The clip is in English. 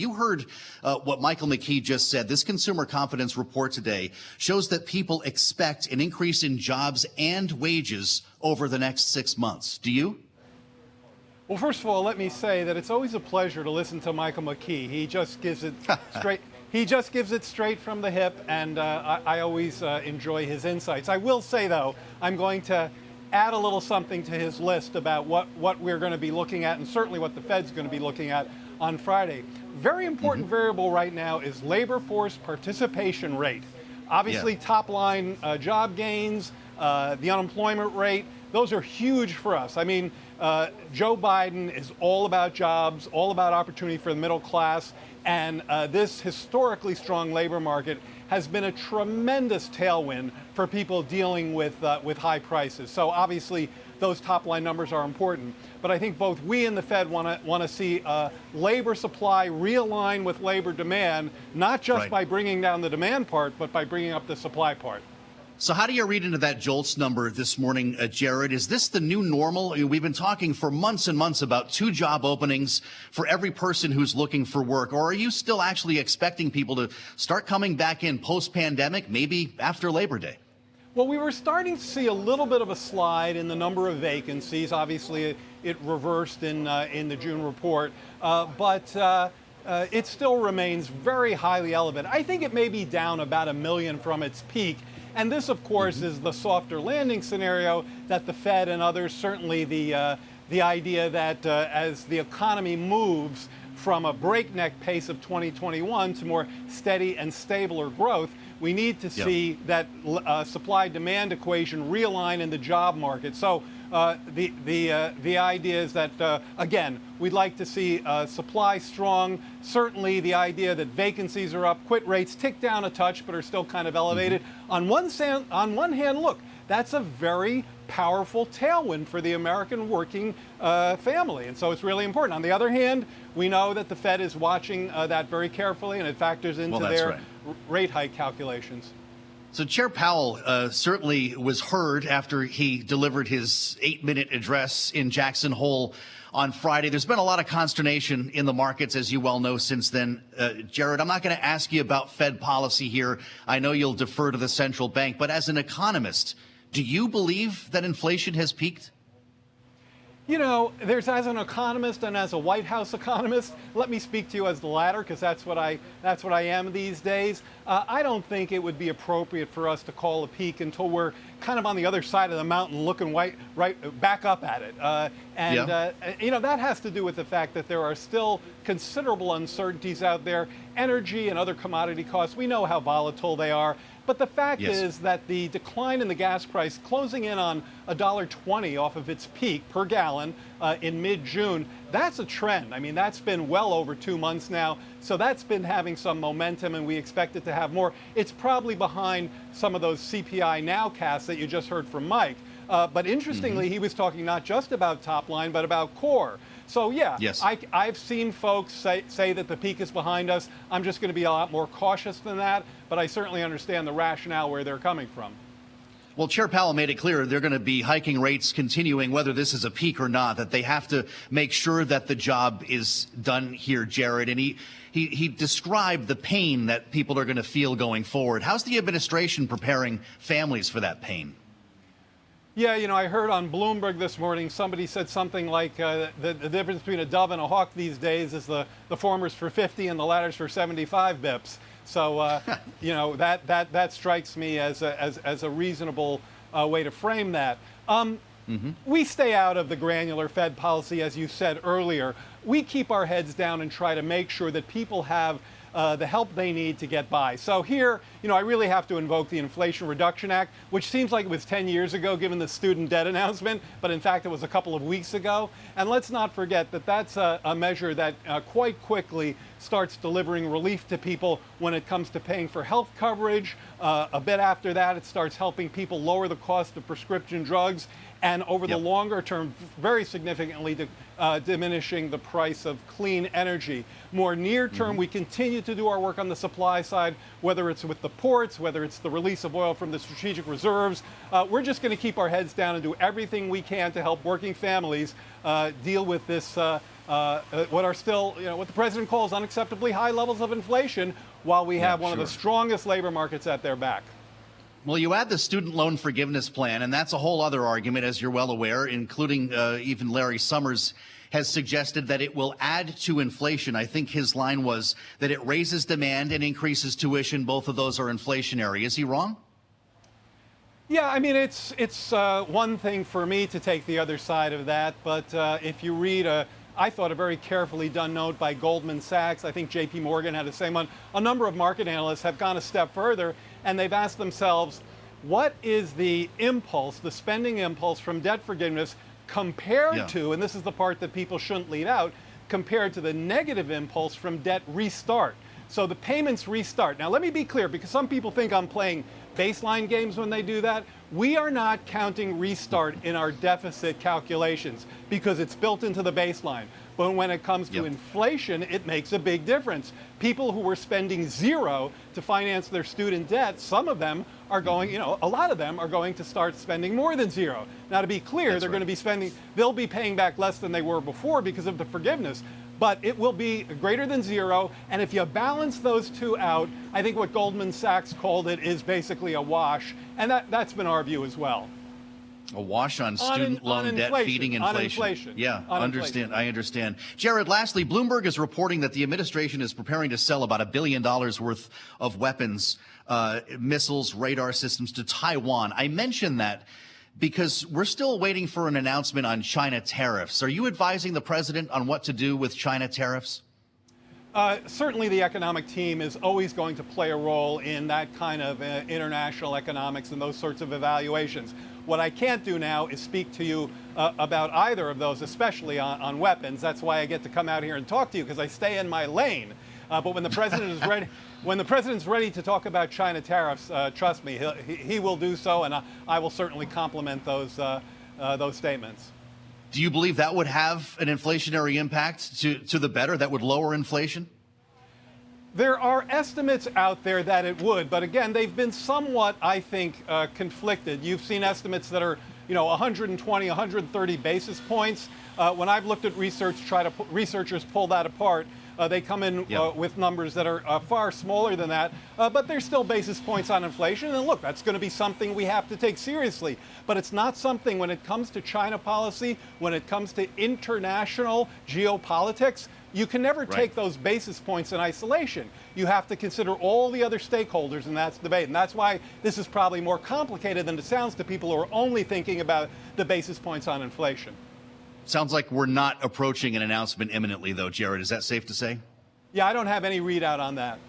You heard what Michael McKee just said. This consumer confidence report today shows that people expect an increase in jobs and wages over the next 6 months. Do you? Well, first of all, let me say that it's always a pleasure to listen to Michael McKee. He just gives it straight. He just gives it straight from the hip, and I always enjoy his insights. I will say, though, I'm going to add a little something to his list about what we're going to be looking at, and certainly what the Fed's going to be looking at on Friday. Very important variable right now is labor force participation rate. Obviously, top line job gains, the unemployment rate, those are huge for us. I mean, Joe Biden is all about jobs, all about opportunity for the middle class, and this historically strong labor market has been a tremendous tailwind for people dealing with high prices. So obviously, those top line numbers are important. But I think both we and the Fed want to see labor supply realign with labor demand, not just by bringing down the demand part, but by bringing up the supply part. So how do you read into that JOLTS number this morning, Jared? Is this the new normal? We've been talking for months and months about 2 job openings for every person who's looking for work. Or are you still actually expecting people to start coming back in post-pandemic, maybe after Labor Day? Well, we were starting to see a little bit of a slide in the number of vacancies. Obviously, it reversed in the June report, but it still remains very highly elevated. I think it may be down about 1 million from its peak. And this, of course, is the softer landing scenario that the Fed and others, certainly the idea that as the economy moves from a breakneck pace of 2021 to more steady and stabler growth, we need to see that supply-demand equation realign in the job market. So the idea is that, again, we'd like to see supply strong. Certainly the idea that vacancies are up, quit rates tick down a touch, but are still kind of elevated. On one hand, look, that's a very powerful tailwind for the American working family. And so it's really important. On the other hand, we know that the Fed is watching that very carefully, and it factors into their rate hike calculations. So Chair Powell certainly was heard after he delivered his 8-minute address in Jackson Hole on Friday. There's been a lot of consternation in the markets, as you well know, since then. Jared, I'm not going to ask you about Fed policy here. I know you'll defer to the central bank, but as an economist, do you believe that inflation has peaked? You know, there's, as an economist and as a White House economist, let me speak to you as the latter, because that's what I am these days. I don't think it would be appropriate for us to call a peak until we're kind of on the other side of the mountain looking right back up at it. You know, that has to do with the fact that there are still considerable uncertainties out there. Energy and other commodity costs, we know how volatile they are. But the fact is that the decline in the gas price, closing in on $1.20 off of its peak per gallon in mid-June, that's a trend. I mean, that's been well over 2 months now. So that's been having some momentum, and we expect it to have more. It's probably behind some of those CPI nowcasts that you just heard from Mike. But interestingly, he was talking not just about top line, but about core. So, yeah, I've seen folks say that the peak is behind us. I'm just going to be a lot more cautious than that, but I certainly understand the rationale where they're coming from. Well, Chair Powell made it clear they're going to be hiking rates continuing, whether this is a peak or not, that they have to make sure that the job is done here, Jared. And he described the pain that people are going to feel going forward. How's the administration preparing families for that pain? Yeah, you know, I heard on Bloomberg this morning, somebody said something like the difference between a dove and a hawk these days is the former's for 50 and the latter's for 75 bips. So, you know, that strikes me as a reasonable way to frame that. We stay out of the granular Fed policy, as you said earlier. We keep our heads down and try to make sure that people have the help they need to get by. So here, you know, I really have to invoke the Inflation Reduction Act, which seems like it was 10 years ago given the student debt announcement, but in fact it was a couple of weeks ago. And let's not forget that that's a measure that quite quickly starts delivering relief to people when it comes to paying for health coverage. A bit after that, it starts helping people lower the cost of prescription drugs, and over the longer term, very significantly diminishing the price of clean energy. More near term, we continue to do our work on the supply side, whether it's with the ports, whether it's the release of oil from the strategic reserves. We're just going to keep our heads down and do everything we can to help working families deal with this what are still, what the president calls unacceptably high levels of inflation, while we have one of the strongest labor markets at their back. Well, you add the student loan forgiveness plan, and that's a whole other argument, as you're well aware, including even Larry Summers has suggested that it will add to inflation. I think his line was that it raises demand and increases tuition. Both of those are inflationary. Is he wrong? Yeah, I mean, it's one thing for me to take the other side of that, but if you read I thought a very carefully done note by Goldman Sachs, I think J.P. Morgan had the same one, a number of market analysts have gone a step further, and they've asked themselves, what is the impulse, the spending impulse from debt forgiveness compared to, and this is the part that people shouldn't leave out, compared to the negative impulse from debt restart. So the payments restart. Now, let me be clear, because some people think I'm playing baseline games when they do that. We are not counting restart in our deficit calculations because it's built into the baseline. But when it comes to inflation, it makes a big difference. People who were spending zero to finance their student debt, some of them are going, a lot of them are going to start spending more than zero. Now, to be clear, they're going to be spending, they'll be paying back less than they were before because of the forgiveness. But it will be greater than zero. And if you balance those two out, I think what Goldman Sachs called it is basically a wash. And that's been our view as well. A wash on student loan debt feeding inflation. Yeah, I understand. Jared, lastly, Bloomberg is reporting that the administration is preparing to sell about $1 billion worth of weapons, missiles, radar systems to Taiwan. I mention that because we're still waiting for an announcement on China tariffs. Are you advising the president on what to do with China tariffs? Certainly the economic team is always going to play a role in that kind of international economics and those sorts of evaluations. What I can't do now is speak to you about either of those, especially on weapons. That's why I get to come out here and talk to you, because I stay in my lane. But when the president is ready, when the president's ready to talk about China tariffs, trust me, he will do so, and I will certainly compliment those statements. Do you believe that would have an inflationary impact to the better, that would lower inflation? There are estimates out there that it would, but again, they've been somewhat, I think, conflicted. You've seen estimates that are, 120, 130 basis points. When I've looked at research, researchers pull that apart. They come in with numbers that are far smaller than that, but there's still basis points on inflation. And look, that's going to be something we have to take seriously. But it's not something, when it comes to China policy, when it comes to international geopolitics, you can never take those basis points in isolation. You have to consider all the other stakeholders in that debate. And that's why this is probably more complicated than it sounds to people who are only thinking about the basis points on inflation. Sounds like we're not approaching an announcement imminently, though, Jared. Is that safe to say? Yeah, I don't have any readout on that.